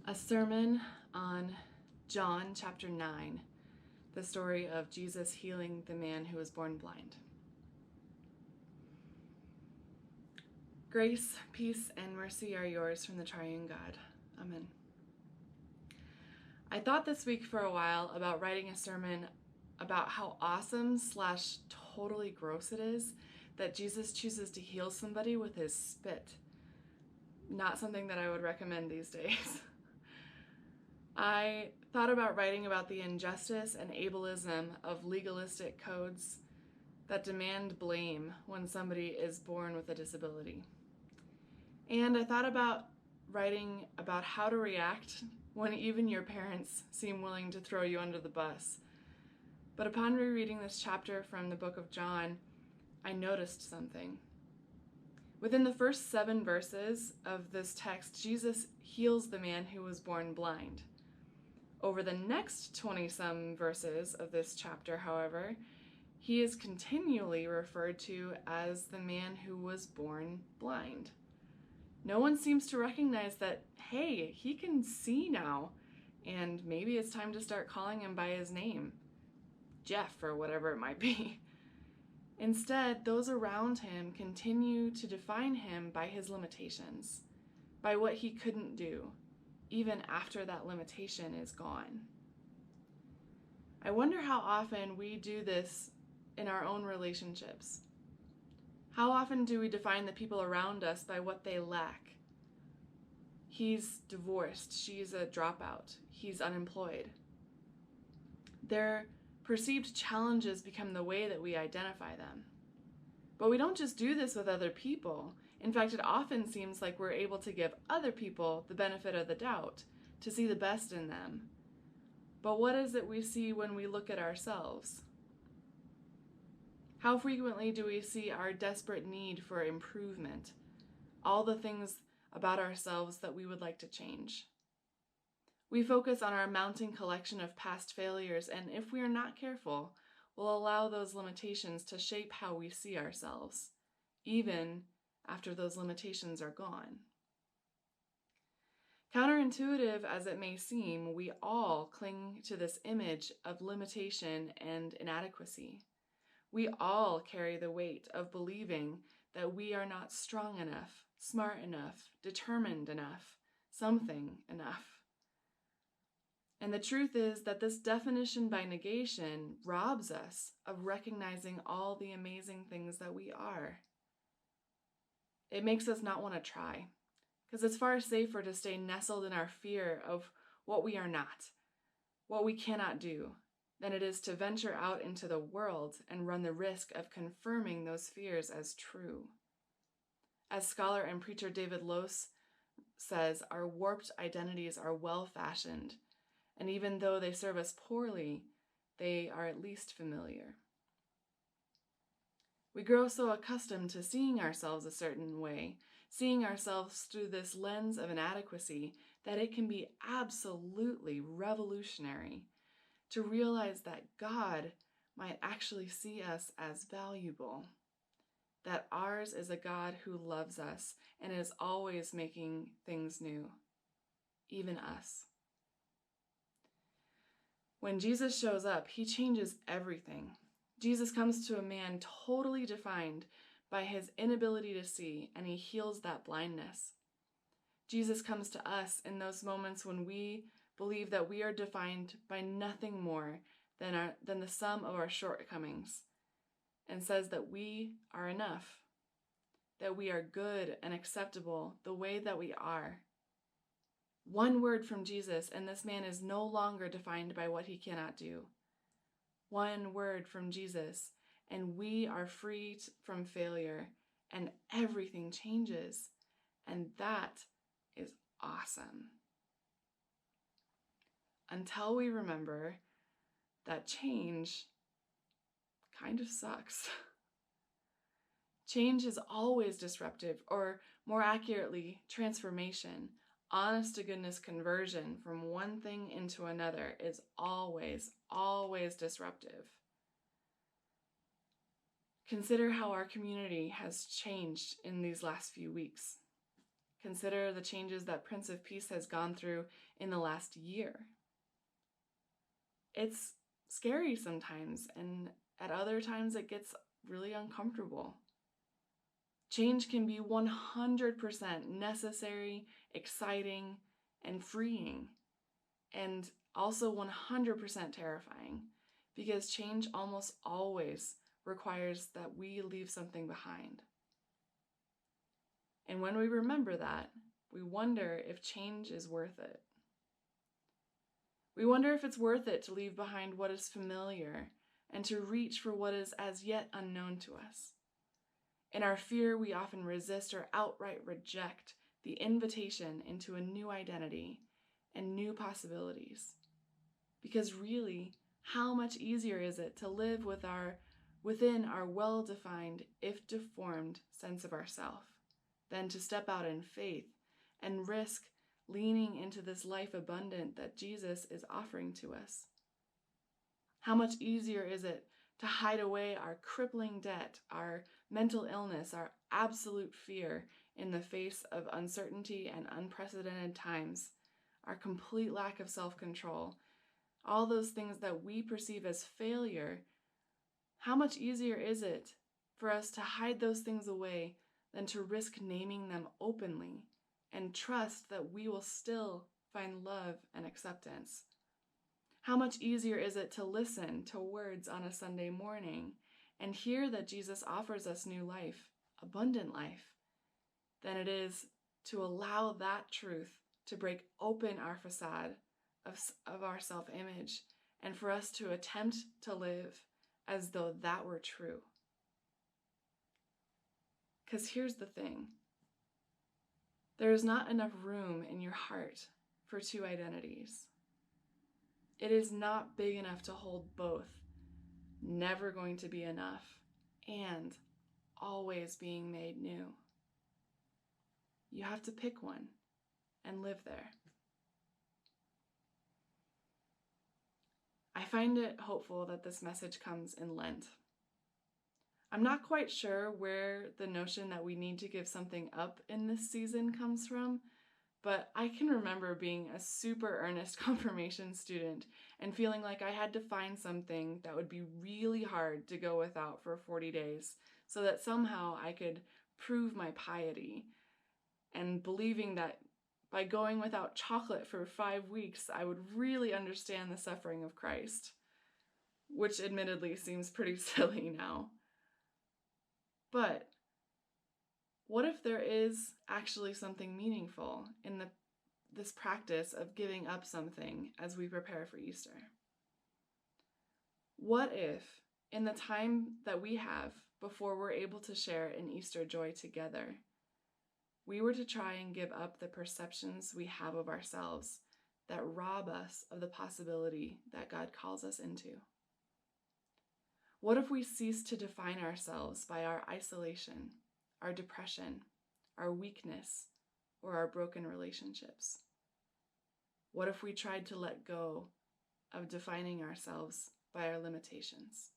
A sermon on John chapter 9, the story of Jesus healing the man who was born blind. Grace, peace, and mercy are yours from the triune God. Amen. I thought this week for a while about writing a sermon about how awesome / totally gross it is that Jesus chooses to heal somebody with his spit. Not something that I would recommend these days. I thought about writing about the injustice and ableism of legalistic codes that demand blame when somebody is born with a disability. And I thought about writing about how to react when even your parents seem willing to throw you under the bus. But upon rereading this chapter from the book of John, I noticed something. Within the first 7 verses of this text, Jesus heals the man who was born blind. Over the next 20-some verses of this chapter, however, he is continually referred to as the man who was born blind. No one seems to recognize that, hey, he can see now, and maybe it's time to start calling him by his name, Jeff or whatever it might be. Instead, those around him continue to define him by his limitations, by what he couldn't do, even after that limitation is gone. I wonder how often we do this in our own relationships. How often do we define the people around us by what they lack? He's divorced, she's a dropout, he's unemployed. Their perceived challenges become the way that we identify them. But we don't just do this with other people. In fact, it often seems like we're able to give other people the benefit of the doubt, to see the best in them. But what is it we see when we look at ourselves? How frequently do we see our desperate need for improvement, all the things about ourselves that we would like to change? We focus on our mounting collection of past failures, and if we are not careful, we'll allow those limitations to shape how we see ourselves, even after those limitations are gone. Counterintuitive as it may seem, we all cling to this image of limitation and inadequacy. We all carry the weight of believing that we are not strong enough, smart enough, determined enough, something enough. And the truth is that this definition by negation robs us of recognizing all the amazing things that we are. It makes us not want to try, because it's far safer to stay nestled in our fear of what we are not, what we cannot do, than it is to venture out into the world and run the risk of confirming those fears as true. As scholar and preacher David Lose says, our warped identities are well-fashioned, and even though they serve us poorly, they are at least familiar. We grow so accustomed to seeing ourselves a certain way, seeing ourselves through this lens of inadequacy, that it can be absolutely revolutionary to realize that God might actually see us as valuable, that ours is a God who loves us and is always making things new, even us. When Jesus shows up, he changes everything. Jesus comes to a man totally defined by his inability to see, and he heals that blindness. Jesus comes to us in those moments when we believe that we are defined by nothing more than the sum of our shortcomings, and says that we are enough, that we are good and acceptable the way that we are. One word from Jesus, and this man is no longer defined by what he cannot do. One word from Jesus, and we are free from failure, and everything changes. And that is awesome. Until we remember that change kind of sucks. Change is always disruptive, or more accurately, transformation. Honest to goodness conversion from one thing into another is always, always disruptive. Consider how our community has changed in these last few weeks. Consider the changes that Prince of Peace has gone through in the last year. It's scary sometimes, and at other times it gets really uncomfortable. Change can be 100% necessary, exciting, and freeing, and also 100% terrifying, because change almost always requires that we leave something behind. And when we remember that, we wonder if change is worth it. We wonder if it's worth it to leave behind what is familiar and to reach for what is as yet unknown to us. In our fear, we often resist or outright reject the invitation into a new identity and new possibilities. Because really, how much easier is it to live within our well-defined, if deformed, sense of ourself than to step out in faith and risk leaning into this life abundant that Jesus is offering to us? How much easier is it to hide away our crippling debt, our mental illness, our absolute fear in the face of uncertainty and unprecedented times, our complete lack of self-control, all those things that we perceive as failure? How much easier is it for us to hide those things away than to risk naming them openly and trust that we will still find love and acceptance? How much easier is it to listen to words on a Sunday morning and hear that Jesus offers us new life, abundant life, than it is to allow that truth to break open our facade of our self-image and for us to attempt to live as though that were true? Because here's the thing. There is not enough room in your heart for two identities. It is not big enough to hold both, never going to be enough, and always being made new. You have to pick one and live there. I find it hopeful that this message comes in Lent. I'm not quite sure where the notion that we need to give something up in this season comes from, but I can remember being a super earnest confirmation student and feeling like I had to find something that would be really hard to go without for 40 days so that somehow I could prove my piety, and believing that by going without chocolate for 5 weeks, I would really understand the suffering of Christ, which admittedly seems pretty silly now. But what if there is actually something meaningful in this practice of giving up something as we prepare for Easter? What if, in the time that we have before we're able to share in Easter joy together, we were to try and give up the perceptions we have of ourselves that rob us of the possibility that God calls us into? What if we cease to define ourselves by our isolation, our depression, our weakness, or our broken relationships? What if we tried to let go of defining ourselves by our limitations?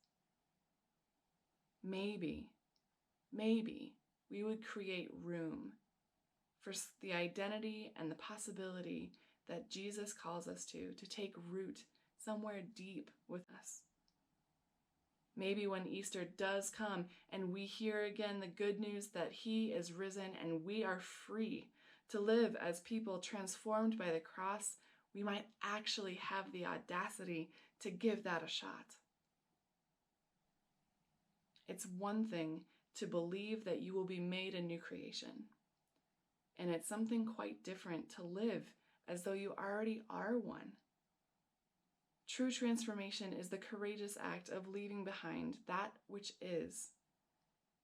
Maybe we would create room for the identity and the possibility that Jesus calls us to take root somewhere deep with us. Maybe when Easter does come and we hear again the good news that He is risen and we are free to live as people transformed by the cross, we might actually have the audacity to give that a shot. It's one thing to believe that you will be made a new creation, and it's something quite different to live as though you already are one. True transformation is the courageous act of leaving behind that which is,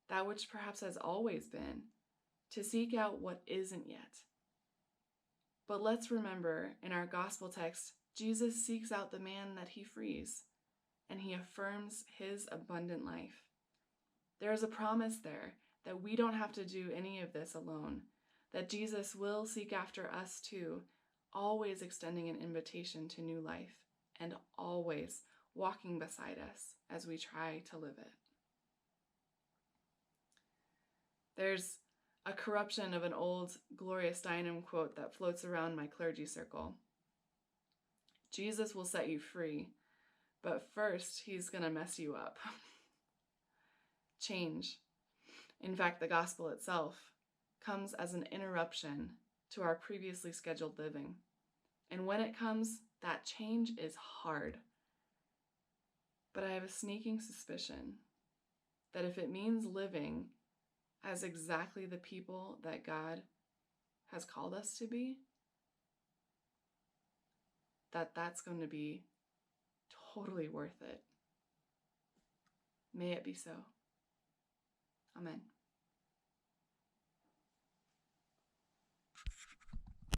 that which perhaps has always been, to seek out what isn't yet. But let's remember, in our gospel text, Jesus seeks out the man that He frees, and He affirms His abundant life. There is a promise there that we don't have to do any of this alone, that Jesus will seek after us too, always extending an invitation to new life, and always walking beside us as we try to live it. There's a corruption of an old Gloria Steinem quote that floats around my clergy circle. Jesus will set you free, but first he's going to mess you up. Change, in fact, the gospel itself, comes as an interruption to our previously scheduled living. And when it comes, that change is hard. But I have a sneaking suspicion that if it means living as exactly the people that God has called us to be, that's going to be totally worth it. May it be so. Amen.